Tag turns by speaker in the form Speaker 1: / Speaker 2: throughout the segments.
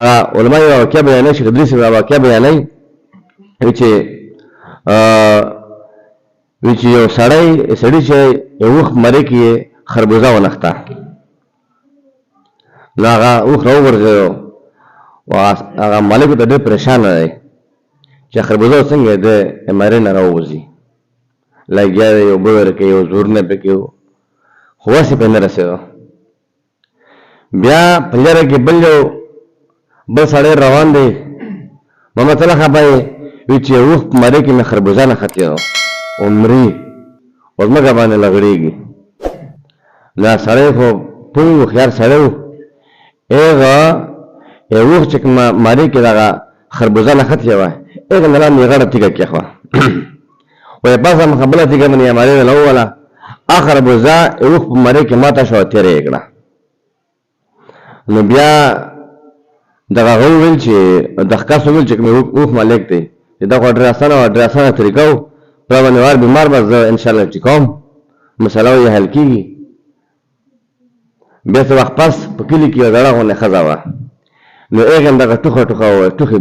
Speaker 1: علماء یو واقعه بیانوي، شیخ ادریس یو واقعه بیانوي چې یو سړی چې یو وخت مری کې خربوزه ونښته، نو هغه اوښ راوغورځېدو، هغه مالک ته ډېر پریشانه دی چې خربوزه څنګه د مرۍ نه راووځي، لګیا دی اوبه ورکوي، یو زورونه پکې وو، خو وس یې پرې نه رسېدو. بیا په لاره کې بل سړی روان دی، محمد صلی الله خبرې وي چې اوښ په مرۍ کې مې خربوزه نښتې ده او مري او ځمکه باندې لغړېږي. دا سړی خو پوه هوښیار سړی و، هغه اوښ چې کومه مرۍ کې دغه خربوزه نښتې وه، هغه نه لاندې غاړه تیږه کېښوه، وایي پاسه مخه بله تیږه باندې یې مرۍ نه ووهله، هغه خربوزه اوښ په مرۍ کې ماته شوه، تېره یې کړه. نو بیا دغه هغه وویل چې دغه کس وویل چې کوم اوښ مالک دی چې دا خو ډېره اسانه طریقه و، په باندې وار بیمار به زه انشاءالله ټیکوم، مسله یې حل کېږي. بیا څه وخت پس په کلي کې یوه زړه غونې ښځه وه، نو هغې هم دغه ټوخه وه، ټوخې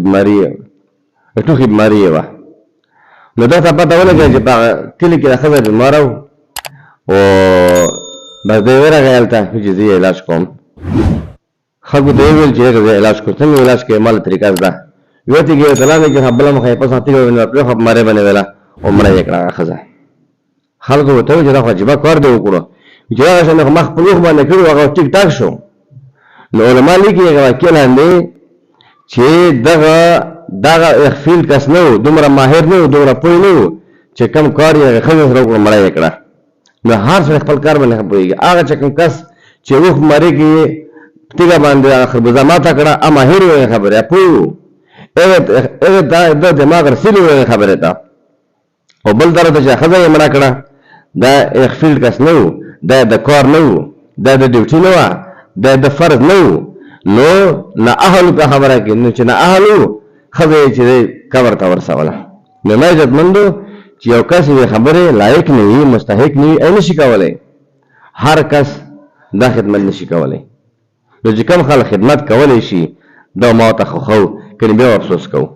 Speaker 1: بیماري یې وه. نو دا ته پته ولګېده چې په هغه کلي کې د ښځه بیماره و، او بس دی ورغی هلته چې زه یې علاج کوم. خلکو ته یې وویل چې هغه زه علاج کوم. څنګه علاج کوې؟ ما له طریقه زده. یوه تیږه یې ورته لاندې کړه، بله مخه یې پس تیږه ونیوله، پرېښوه په مرۍ باندې ویله او مړه یې کړه هغه ښځه. خلکو ورته وویل چې دا خو عجیبه کار دی وکړو، چې هغه شی خو ما خپل اوښ باندې کړي هغه ټیک ټاک شو. نو علما لیکي هغه واقعه لاندې چې دغه اخفیل کس نه و، دومره ماهر نه و، دومره پوه نه و چې کوم کار یې هغه ښځه سره وکړو، مړه یې کړه. نو هر سړی خپل کار باندې ښه پوهېږي. هغه چې کوم کس چې اوښ مرۍ کې تیږه باندې هغه خربوزه ماته کړه، ماهر و هغې خبرې، پوه و، هغې ته د دماغ رسېلي و هغې خبرې ته. او بل طرف ته چې ښځه یې مړه کړه، دا اخفیل کس نه و، دا د کار نه و، دا د ډیوټي نه وه، دا د فرض نه و. نو نه اهلو ته خبره کې، نو چې نه اهلو ښځه یې چې دی قبر ته ورسوله. نو ما عزتمندو چې یو کس یې خبرې لایق نه وي، مستحق نه وي، ای نشي کولی، هر کس دا خدمت نشي کولی. نو چې کوم خلک خدمت کولی شي دا ما ته خوښو، کنې بیا افسوس کوو.